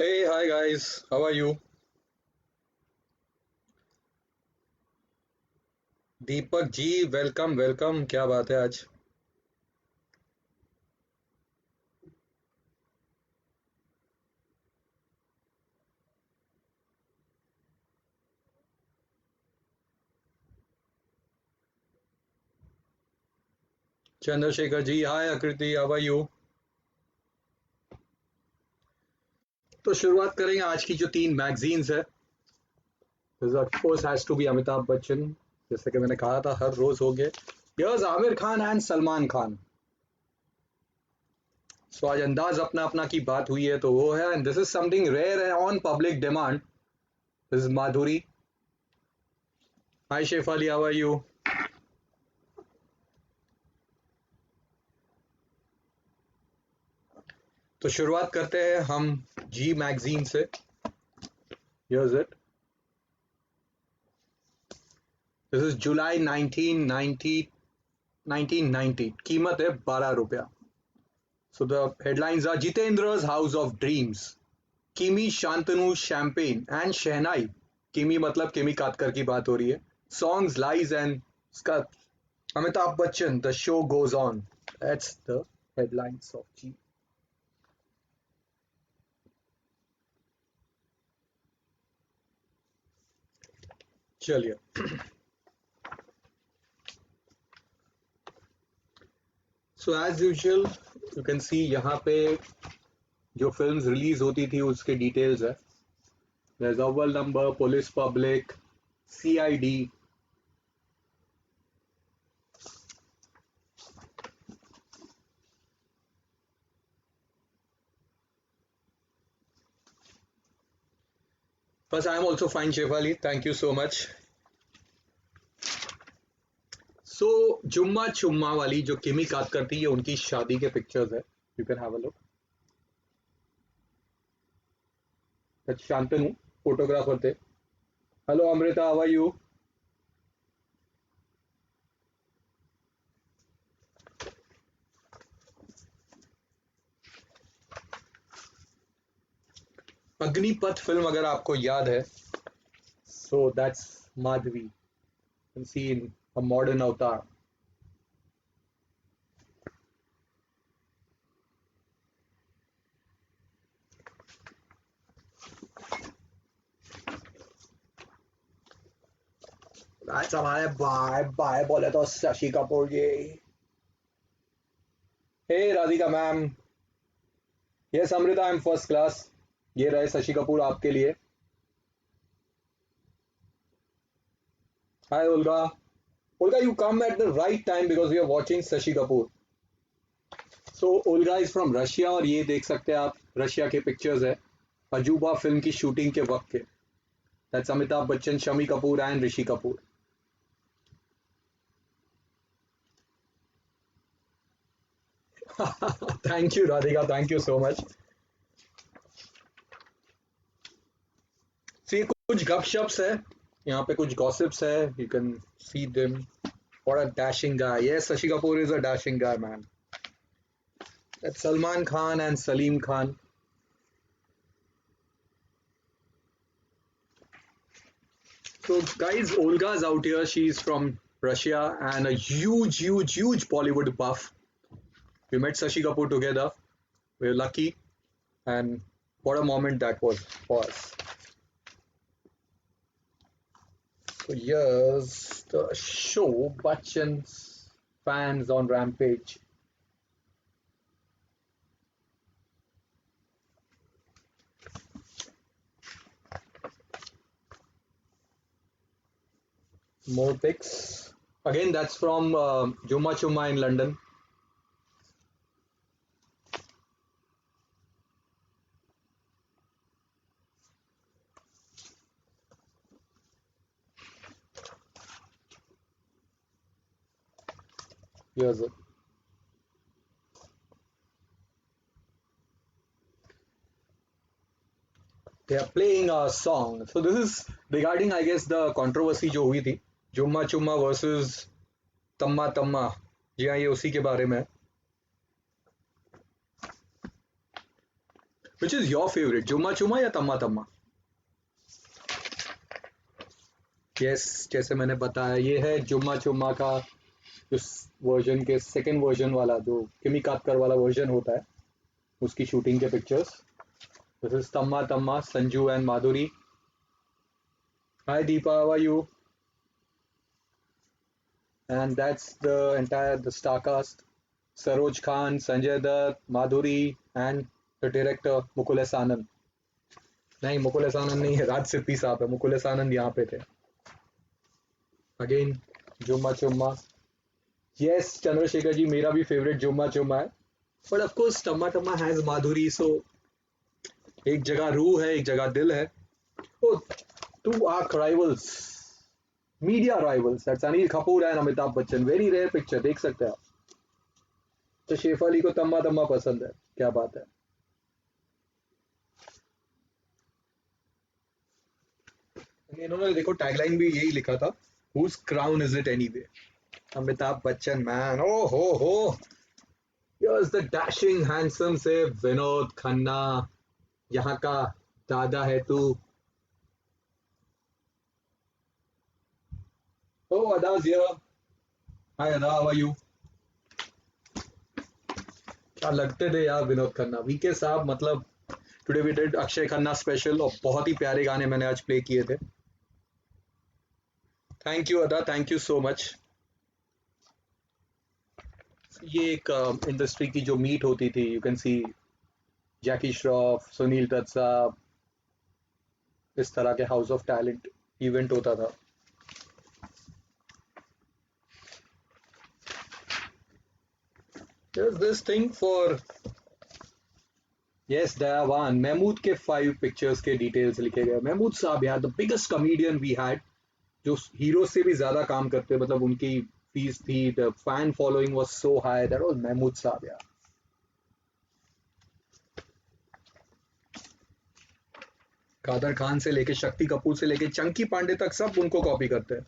Hey, hi guys, how are you? Deepak ji, welcome welcome. क्या बात है आज? चंद्रशेखर जी, हाय आकृति, हाउ आर यू? तो शुरुआत करेंगे आज की जो तीन मैगजीन्स है। Of course has to be Amitabh Bachchan. जैसे कि मैंने कहा था, हर रोज हो गए। Yes, Aamir Khan and Salman Khan. So आज अंदाज अपना अपना की बात हुई है तो वो है, and this is something rare on public demand. This is Madhuri. Hi Shefali, how are you? तो शुरुआत करते हैं हम जी मैगजीन से। Here's it. This is July 1990। 1990 कीमत है 12 रुपया। So the headlines are Jeetendra's house of dreams, Kimi Shantanu champagne and शहनाई। किमी मतलब किमी कातकर की बात हो रही है। Songs lies and Amitabh Bachchan, the show goes on. That's the headlines of G. चलिए। So as usual you can see यहाँ पे जो फिल्म्स रिलीज होती थी उसके डिटेल्स है। There's अव्वल नंबर, पुलिस पब्लिक, सीआईडी। बस I am also fine Shefali, thank you so much. So Jumma Chumma वाली जो किमी कातकर थी, ये उनकी शादी के पिक्चर्स है। You can have a look. Shantanu photographer थे। Hello Amrita, how are you? Agneepath film अगर आपको याद है, so that's Madhavi. Can see in a modern avatar. That's हमारे बाय बाय बोले तो Shashi Kapoor ji. Hey Radhika ma'am. Yes Amrita, I am first class. ये रहे शशि कपूर आपके लिए। Hi Olga. Olga, you come at the right time because we are watching Shashi Kapoor. So Olga is from Russia और ये देख सकते हैं आप, रशिया के पिक्चर्स है अजूबा फिल्म की शूटिंग के वक्त के। That's Amitabh Bachchan, Shammi Kapoor and Rishi Kapoor. Thank you Radhika, thank you so much. See कुछ गपशप्स है, यहाँ पे कुछ गॉसिप्स है। You can see them. What a dashing guy. Yes, Shashi Kapoor is a dashing guy man. That's Salman Khan and Salim Khan. So guys, Olga's out here. She's from Russia and a huge, huge, huge Bollywood buff. We met Sashi Kapoor together. We're lucky, and what a moment that was for us. So here's the show. Bachchan's fans on Rampage. More pics. Again, that's from Jumma Chumma in London. Here's it. They are playing a song. So this is regarding, I guess, the controversy जो हुई थी, जुम्मा चुम्मा versus तम्मा तम्मा। जी हाँ, ये उसी के बारे में है। Which is your favourite, Jumma चुम्मा या तम्मा तम्मा? यस, जैसे मैंने बताया ये है जुम्मा चुम्मा का उस वर्जन के सेकंड वर्जन वाला, जो किमी कातकर वाला वर्जन होता है, उसकी शूटिंग के pictures. This is Tamma Tamma, Sanju and Madhuri. Hi Deepa, how are you? And that's the entire the star cast. Saroj Khan, Sanjay Dutt, Madhuri, and the director Mukul S. Anand. नहीं, मुकुल एस आनंद नहीं है, राज सिप्पी साहब है. मुकुल एस आनंद यहाँ पे थे. अगेन जुम्मा चुम्मा. यस चंद्रशेखर जी, मेरा भी फेवरेट जुम्मा चुम्मा है. But of course Tamma Tamma has Madhuri, so एक जगह रूह है, एक जगह दिल है. Oh, two arch rivals, media rivals, that's Anil Kapoor and Amitabh Bachchan. Very rare picture, देख सकते हैं आप. तो शेफ अली को तम्मा तम्मा पसंद है, क्या बात है. इन्होंने देखो टैगलाइन भी यही लिखा था, whose crown is it anyway. Amitabh Bachchan man, oh ho. Here's the dashing handsome से विनोद खन्ना, यहाँ का दादा है तू. Oh, Ada's here. Hi Ada, how are you? क्या लगते थे यार विनोद खन्ना, वीके साहब. मतलब today we did Akshaye Khanna special, और बहुत ही प्यारे गाने मैंने आज प्ले किए थे. थैंक यू अदा, थैंक यू सो मच. ये एक इंडस्ट्री की जो मीट होती थी, यू कैन सी जैकी श्रॉफ, सुनील दत्त साहब, इस तरह के हाउस ऑफ टैलेंट इवेंट होता था. There's this thing for yes दयावान, महमूद के 5 पिक्चर्स के डिटेल्स लिखे गए. महमूद साहब यार, the biggest comedian we had, जो हीरो से भी ज्यादा काम करते, मतलब उनकी फीस थी, the fan following was so high, that was Mehmood साहब यार. कादर खान से लेके शक्ति कपूर से लेके चंकी पांडे तक सब उनको कॉपी करते हैं.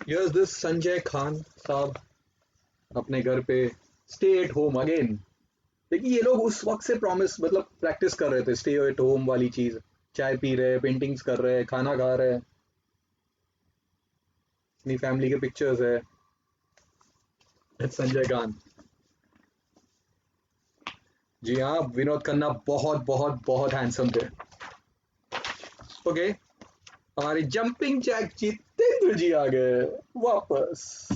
Here's this संजय खान साहब अपने घर पे स्टे एट होम अगेन. देखिए ये लोग उस वक्त से प्रॉमिस, मतलब प्रैक्टिस कर रहे थे स्टे एट होम वाली चीज. चाय पी रहे, पेंटिंग्स कर रहे, खाना खा रहे, अपनी फैमिली के पिक्चर्स है. संजय खान जी हाँ, विनोद खन्ना बहुत बहुत बहुत हैंडसम थे. ओके, हमारे जंपिंग जैक जितेंद्र जी आ गए वापस.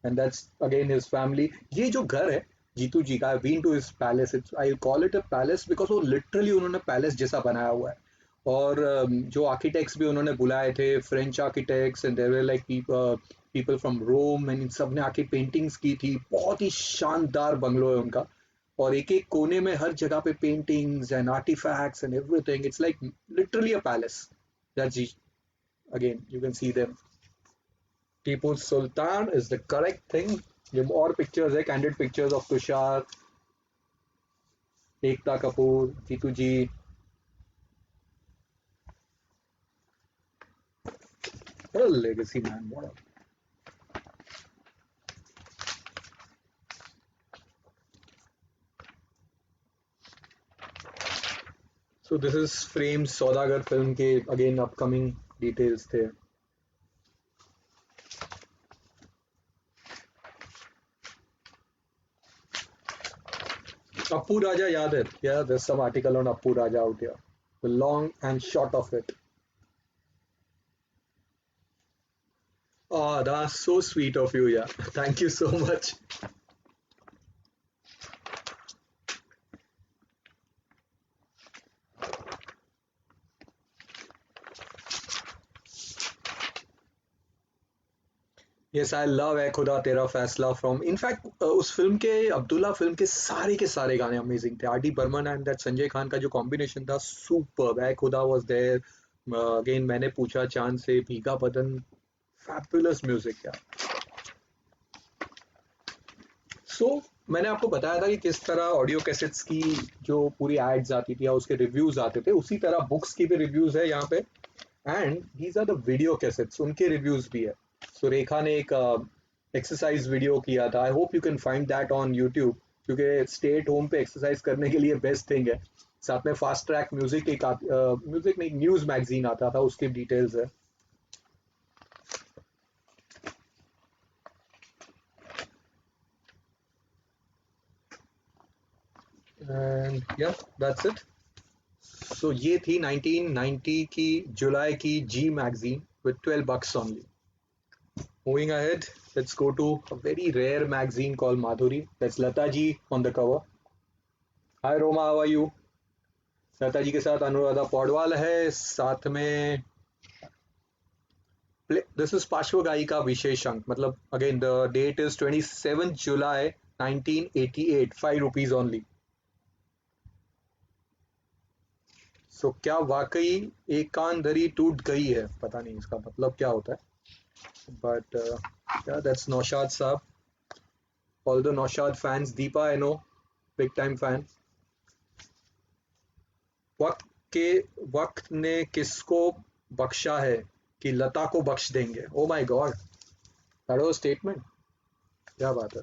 And that's again his family. ये जो घर है जीतू जी का, I been to his palace. It's, I call it a palace because वो लिटरली उन्होंने पैलेस जैसा बनाया हुआ है. और जो आर्किटेक्ट्स भी उन्होंने बुलाए थे, French architects, and there were like people from Rome, and इन सब ने आके पेंटिंग्स की थी. बहुत ही शानदार बंगलो है उनका, और एक एक कोने में हर जगह पे paintings and artifacts and everything. It's like literally a palace. That's again you can see them. Tipu Sultan is the correct thing. ये और पिक्चर्स है, candid pictures of Tushar, Ekta Kapoor, Jeetu ji. What a legacy, man. What a... So this is frames Saudagar film के again upcoming details थे. Appu Raja याद है? Yeah, there's some article on Appu Raja out here. The long and short of it. Oh, that's so sweet of you, yeah. Thank you so much. Yes, I love है खुदा तेरा फैसला from. In fact उस film के, Abdullah film के सारे गाने amazing थे. R D Burman and that Sanjay Khan का जो कॉम्बिनेशन था, सुपर. है खुदा वाज देयर. अगेन मैंने पूछा चांद से, भीगा बदन, फैबुलस म्यूजिक यार. सो मैंने आपको बताया था कि किस तरह ऑडियो कैसेट्स की जो पूरी एड्स आती थी या उसके रिव्यूज आते थे, उसी तरह बुक्स की भी रिव्यूज है यहाँ पे. And these are the video cassettes, उनके रिव्यूज भी है. सुरेखा ने एक एक्सरसाइज वीडियो किया था. I hope you can find that on YouTube, क्योंकि स्टे एट होम पे एक्सरसाइज करने के लिए बेस्ट थिंग है. साथ में फास्ट ट्रैक म्यूजिक, एक म्यूजिक नहीं, न्यूज मैगजीन आता था, उसकी डिटेल्स है. एंड या दैट्स इट. सो ये थी 1990 की जुलाई की जी magazine with 12 bucks only. Moving ahead, let's go to a very rare magazine called Madhuri. That's Lata ji on the cover. Hi Roma, how are you? Lata ji के साथ अनुराधा पौडवाल है, साथ में दिस इज पार्श्व गायिका विशेष अंक. मतलब again the date is 27 July 1988. 5 rupees only. So क्या वाकई एक कान धरी टूट गई है? पता नहीं इसका मतलब क्या होता है, बट दैट्स नौशाद साहब. All the Naushad fans, Deepa I know, big time fan. वक्त के वक्त ने किसको बख्शा है कि लता को बख्श देंगे? Oh my God, that was statement. क्या बात है.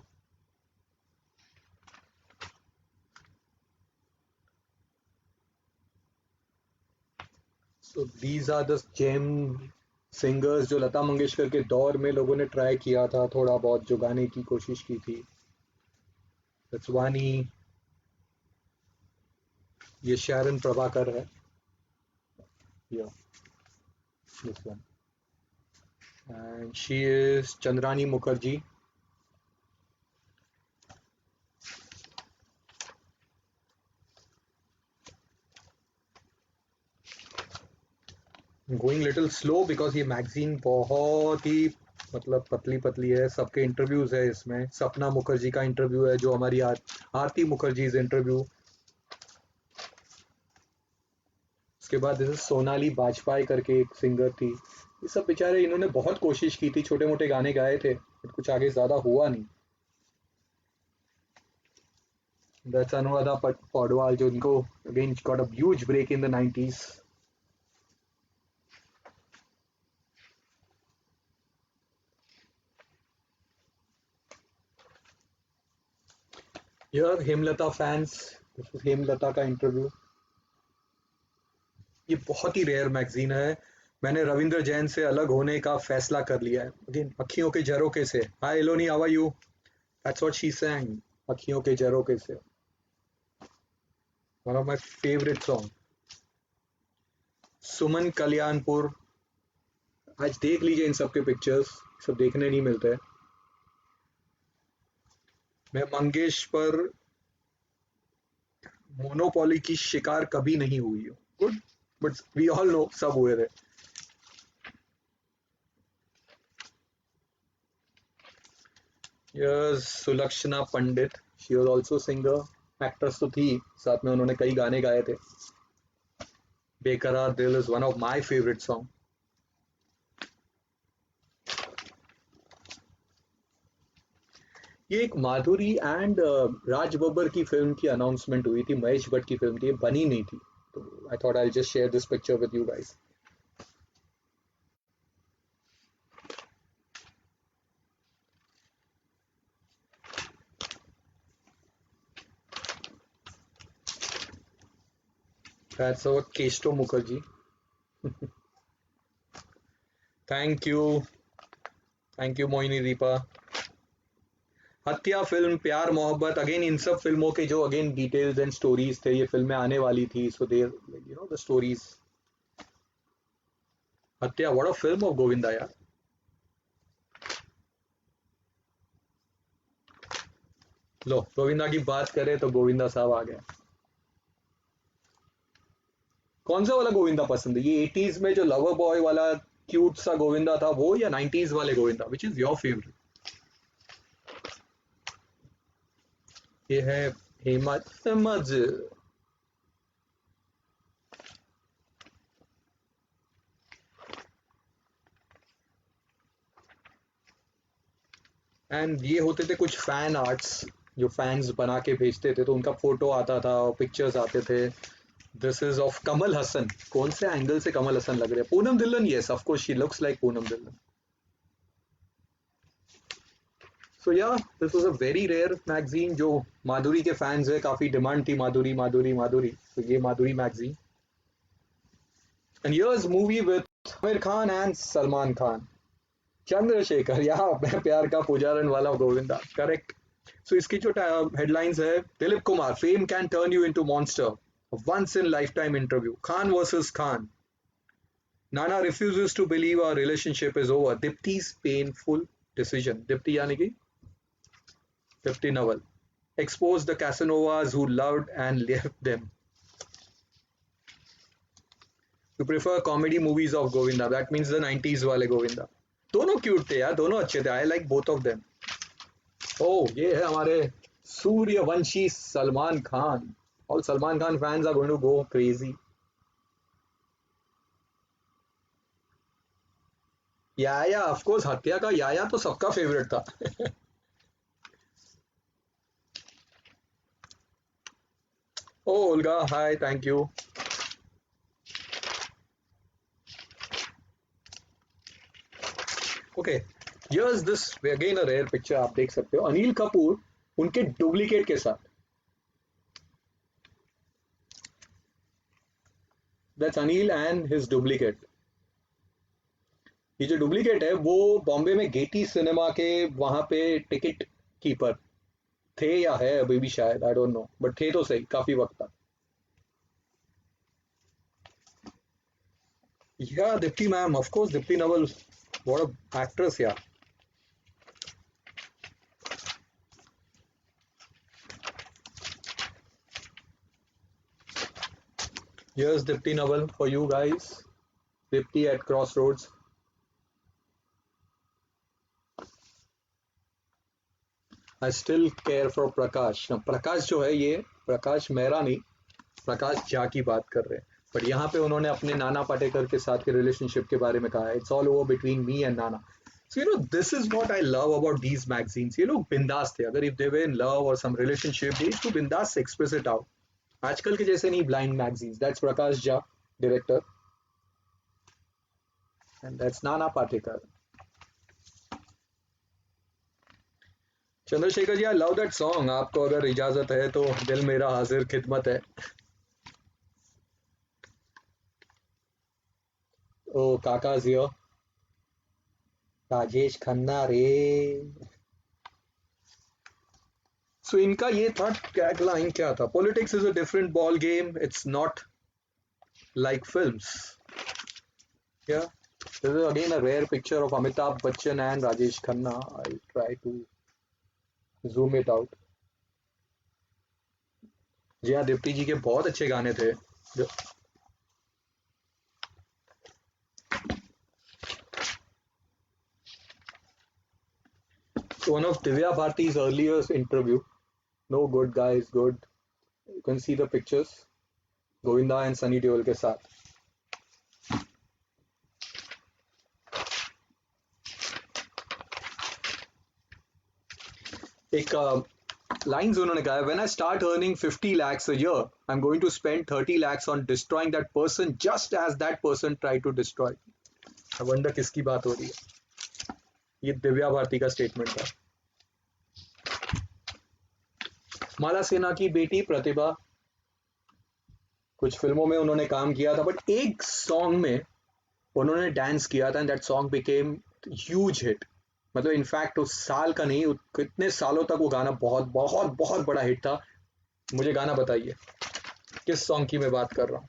So these are the gem singers जो लता मंगेशकर के दौर में लोगों ने ट्राई किया था थोड़ा बहुत, जो गाने की कोशिश की थी. दैट्स वानी. ये शैरन प्रभाकर है. या this one. And she is Chandrani Mukherjee. Going little slow because ये मैगजीन बहुत ही मतलब पतली पतली है. सबके इंटरव्यूज है इसमें. सपना मुखर्जी का इंटरव्यू है, जो हमारी आरती मुखर्जी इंटरव्यू. उसके बाद दिस सोनाली बाजपेयी करके एक सिंगर थी. ये सब बेचारे, इन्होंने बहुत कोशिश की थी, छोटे मोटे गाने गाए थे, बट कुछ आगे ज्यादा हुआ नहीं. दैट्स अनुराधा पौडवाल, जो इनको again got a huge break in the 90s. Here Hemlata fans, this is Hemlata का इंटरव्यू. ये बहुत ही रेयर मैगजीन है. मैंने रविंद्र जैन से अलग होने का फैसला कर लिया है. अगेन अखियों ke Jharokhon se. Hi Aloni, how are you? That's what she sang. Ankhiyon ke Jharokhon se, one of my favourite song. Suman Kalyanpur. आज देख लीजिए इन सब के पिक्चर्स, सब देखने नहीं मिलते. मैं मंगेश पर मोनोपोली की शिकार कभी नहीं हुई हूँ. Good, but we all know सब हुए थे. Yes, Sulakshana Pandit. She was also singer. Actress तो थी, साथ में उन्होंने कई गाने गाए थे. बेकरार दिल is one of my favourite song. ये एक माधुरी एंड राज बब्बर की फिल्म की अनाउंसमेंट हुई थी. महेश भट्ट की फिल्म थी, बनी नहीं थी. तो I thought I just share this picture with you guys. That's our Kesto Mukherjee. Thank you, thank you Mohini Deepa. हत्या फिल्म, प्यार मोहब्बत, अगेन इन सब फिल्मों के जो अगेन डिटेल्स एंड स्टोरीज थे, ये फिल्में आने वाली थी. So there you know the stories. Hatya, what a film of Govinda यार. लो, गोविंदा की बात करें तो गोविंदा साहब आ गए. कौन सा वाला गोविंदा पसंद है? ये 80s में जो लवर बॉय वाला क्यूट सा गोविंदा था वो, या 90s वाले Govinda? Which is your favourite? ये है हेमा समझ. एंड ये होते थे कुछ फैन आर्ट्स जो फैंस बना के भेजते थे, तो उनका फोटो आता था और पिक्चर्स आते थे. This is of Kamal Haasan. कौन से एंगल से कमल हसन लग रहे हैं? Poonam Dhillon. Yes, of course she looks like Poonam Dhillon. So yeah this was a very rare magazine जो माधुरी के फैंस है, काफी डिमांड थी माधुरी माधुरी माधुरी, तो ये Madhuri magazine. And here's movie with Aamir Khan and Salman Khan. Chandrashekhar, या मैं प्यार का पुजारन वाला गोविंदा, करेक्ट. सो इसकी जो हेडलाइंस है, Dilip Kumar, fame can turn you into monster, once in lifetime interview, Khan versus Khan, Nana refuses to believe our relationship is over, Dipti's painful decision, Dipti यानी कि Dipti Naval, expose the Casanovas who loved and left them. You prefer comedy movies of Govinda, that means the 90s वाले Govinda. दोनों cute थे यार, दोनों अच्छे थे, I like both of them. ओ ये है हमारे Suryavanshi Salman Khan. All Salman Khan fans are going to go crazy. Yeah yeah, of course, Hatya का याया तो सबका फेवरेट था. Oh Olga, hi, thank you. Okay, here's this again a rare picture. आप देख सकते हो अनिल कपूर उनके डुप्लीकेट के साथ. That's Anil and his duplicate. ये जो डुप्लीकेट है वो बॉम्बे में गेटी सिनेमा के वहां पे टिकट कीपर थे, या है अभी भी शायद, आई डोंट नो, बट थे तो सही काफी वक्त तक. या Deepti ma'am, of course, Deepti Naval, what a actress यार. Here's Dipti Naval for you guys. Dipti at Crossroads. I still care for Prakash. Now, प्रकाश जो है ये प्रकाश मेहरा नहीं, प्रकाश झा की बात कर रहे हैं. बट यहाँ पे उन्होंने अपने नाना पाटेकर के साथ के रिलेशनशिप के बारे में कहा है. It's all over between me and Nana. So this is what I love about these magazines. ये लोग बिंदास थे. अगर if they were in love or some relationship, they used to बिंदास से express it out. आजकल के जैसे नहीं blind magazines. That's Prakash Jha, director, and that's Nana Patekar. Chandrashekhar ji, I love that song. आपको अगर इजाजत है तो दिल मेरा हाजिर खिदमत है. ओ काका जियो, राजेश खन्ना रे. सो इनका ये था, टैगलाइन क्या था? Politics is a different ball game, it's not like films. Yeah, this is again a rare picture of Amitabh Bachchan and Rajesh Khanna. I'll try to zoom it out. जी हाँ, दीप्ति जी के बहुत अच्छे गाने थे. So one of Divya Bharti's earlier interview. No, good guys, good. You can see the pictures. Govinda and Sunny Deol के साथ. एक lines उन्होंने कहा, when I start earning 50 lakhs a year, I am going to spend 30 lakhs on destroying that person just as that person tried to destroy. I wonder किसकी बात हो रही है. ये दिव्या भारती का स्टेटमेंट था. माला सिन्हा की बेटी प्रतिभा, कुछ फिल्मों में उन्होंने काम किया था, बट एक सॉन्ग में उन्होंने डांस किया था and that song became huge hit. मतलब इनफैक्ट उस साल का नहीं, कितने सालों तक वो गाना बहुत बहुत बहुत बड़ा हिट था. मुझे गाना बताइए किस सॉन्ग की मैं बात कर रहा हूँ.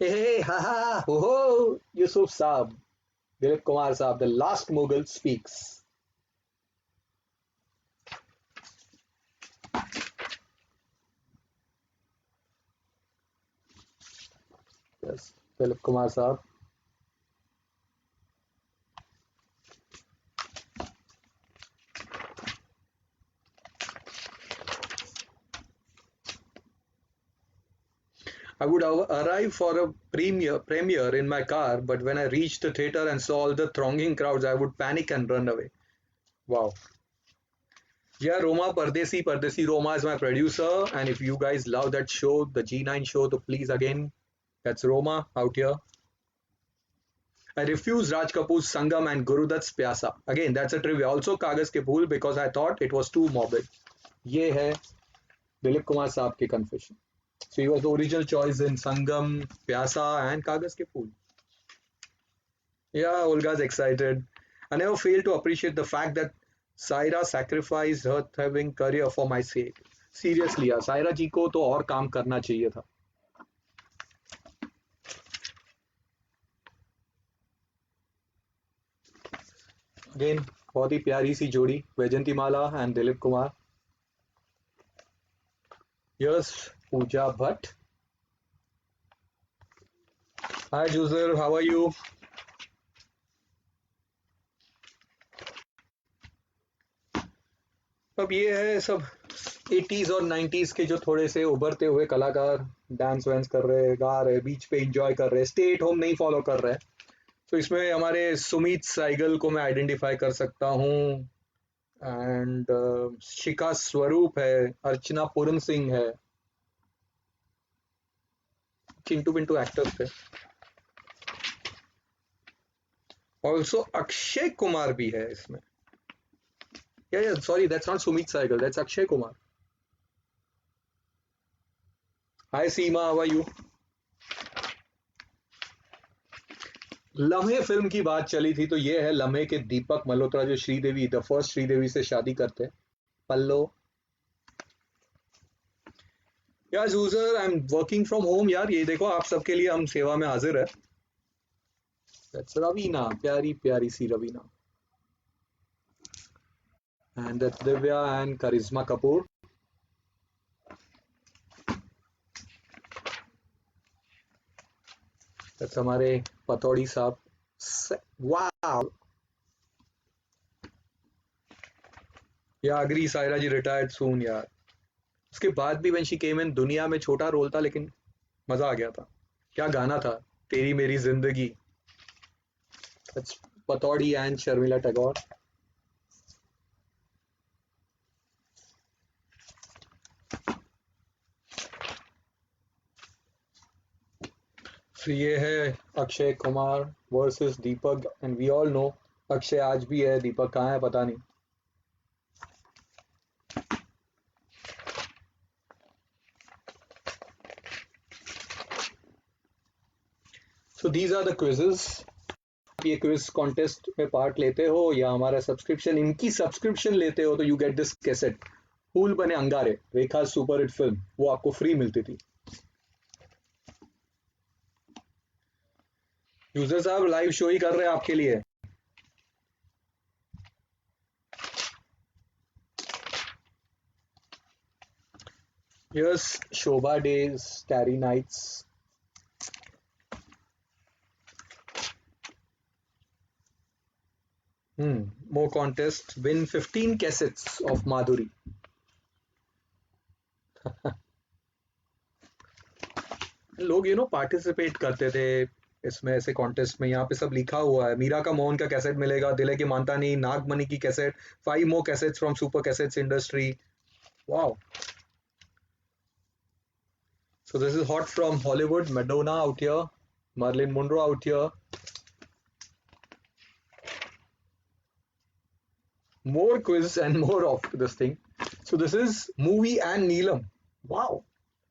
हे हा हा हो हो, यूसुफ साहब, दिलीप कुमार साहब, the last Mughal speaks. Yes, Dilip Kumar साहब. I would arrive for a premiere in my car, but when I reached the theater and saw all the thronging crowds, I would panic and run away. Wow. Yeah, Roma Pardesi Roma is my producer, and if you guys love that show, the G9 show, so please again, that's Roma out here. I refused Raj Kapoor's Sangam and Gurudutt's Pyasa. Again, that's a trivia. Also Kaagaz Ke Phool because I thought it was too morbid. ये है दिलीप कुमार साहब की confession. So he was the original choice in Sangam, Pyasa and Kaagaz Ke Phool. Yeah, Olga's excited. I never fail to appreciate the fact that Saira sacrificed her thriving career for my sake. Seriously यार, सायरा जी को तो और काम करना चाहिए था. Again, बहुत ही प्यारी सी जोड़ी, वैजंती माला and Dilip Kumar. Here's Pooja Bhatt. Hi Juzer, how are you? अब ये है सब 80s और 90s के जो थोड़े से उभरते हुए कलाकार डांस वांस कर रहे, गा रहे, बीच पे एंजॉय कर रहे, स्टे एट होम नहीं फॉलो कर रहे. तो इसमें हमारे सुमित साइगल को मैं आइडेंटिफाई कर सकता हूँ एंड शिखा स्वरूप है, अर्चना पूरन सिंह है, चिंटू पिंटू एक्टर्स थे. ऑल्सो अक्षय कुमार भी है इसमें. Yeah, sorry, that's not Sumit Saigal, that's Akshay Kumar. Hi Seema, how are you? लम्हे फिल्म की बात चली थी तो ये है लम्हे के दीपक मल्होत्रा जो श्रीदेवी द फर्स्ट श्रीदेवी से शादी करते हैं. पल्लो. यार user I am working from home यार, ये देखो आप सबके लिए हम सेवा में हाजिर है. That's रवीना, प्यारी प्यारी सी Raveena. And that's Divya and Karisma Kapoor. That's हमारे पतौड़ी साहब. Wow. Yeah, agree. सायरा जी retired soon यार. उसके बाद भी when she came in, दुनिया में छोटा रोल था लेकिन मजा आ गया था. क्या गाना था, तेरी मेरी जिंदगी. That's Pataudi and Sharmila Tagore. तो ये है Akshay Kumar versus Deepak and we all know Akshay आज भी है, दीपक कहाँ है पता नहीं. So these are the quizzes. ये क्विज कॉन्टेस्ट में पार्ट लेते हो या हमारा सब्सक्रिप्शन, इनकी सब्सक्रिप्शन लेते हो तो यू गेट दिस कैसेट, फूल बने अंगारे, रेखा सुपर हिट फिल्म, वो आपको फ्री मिलती थी. यूजर साहब लाइव शो ही कर रहे हैं आपके लिए. Here's Shobha Days, Starry Nights. More contests. Win 15 cassettes of Madhuri. लोग पार्टिसिपेट करते थे इसमें, ऐसे कॉन्टेस्ट में. यहाँ पे सब लिखा हुआ है. मीरा का मोहन का कैसेट मिलेगा, दिले की मानता नहीं, नागमणि की cassette, 5 more cassettes from Super Cassettes Industry. Wow. So this is hot from Hollywood. Madonna out here, Marilyn Monroe out here. More quiz and more of this thing. So this is movie and Neelam. Wow.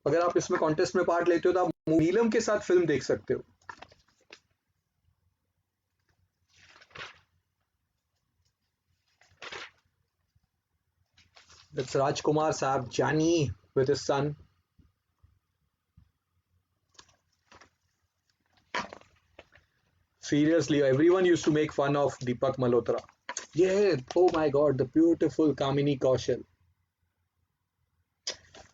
अगर आप इसमें contest में part लेते हो तो आप नीलम के साथ फिल्म देख सकते हो. That's Rajkumar Saab, Jani with his son. Seriously, everyone used to make fun of Deepak Malhotra. Yeah, oh my god, the beautiful Kamini Kaushal.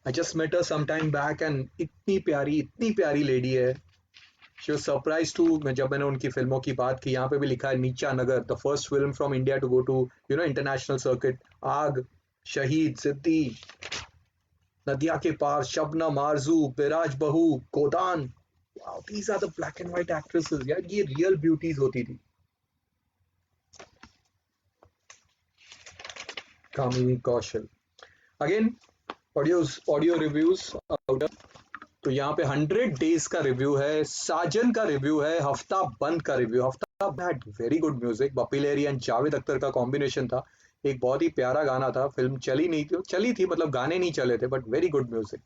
I just met her some time back and इतनी प्यारी lady है. She was surprised too जब मैंने उनकी फिल्मों की बात की. यहाँ पे भी लिखा है नीचा नगर, the first film from India to go to international circuit. आग, शहीद, सिद्धि, नदिया के पार, शबनम, आरजू, बिराज बहू, गोदान. Wow, these are the black and white actresses. यार ये real beauties होती थी. Kamini Kaushal. Again, audio reviews out. तो यहाँ पे 100 डेज का रिव्यू है, साजन का रिव्यू है, हफ्ता बंद का रिव्यू. हफ्ता had very good music. Bappi Lahiri and Javed Akhtar का कॉम्बिनेशन था. एक बहुत ही प्यारा गाना था. फिल्म चली थी मतलब गाने नहीं चले थे, बट वेरी गुड म्यूजिक.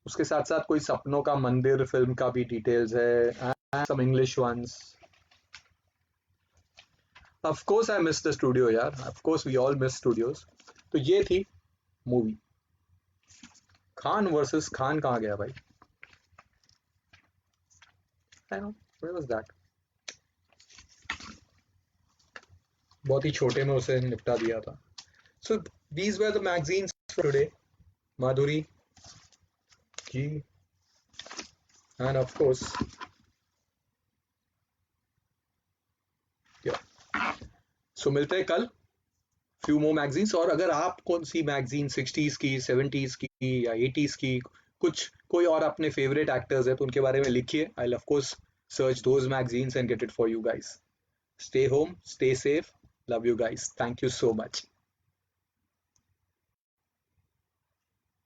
उसके साथ साथ कोई सपनों का मंदिर फिल्म का भी डिटेल्स है, some English ones. Of course I miss the studio यार, of course we all miss studios. तो ये थी मूवी. खान वर्सेस खान कहाँ गया भाई? I know where was that. बहुत ही छोटे में उसे निपटा दिया था. So these were the magazines for today. Madhuri ji and of course so मिलते हैं कल फ्यू मोर मैगजीन्स. और अगर आप कौन सी मैगजीन 60s की, 70s की या 80s की, कुछ कोई और अपने फेवरेट एक्टर्स है तो उनके बारे में लिखिए. I of course search those magazines and get it for you guys. Stay home, stay safe. Love you guys. Thank you so much.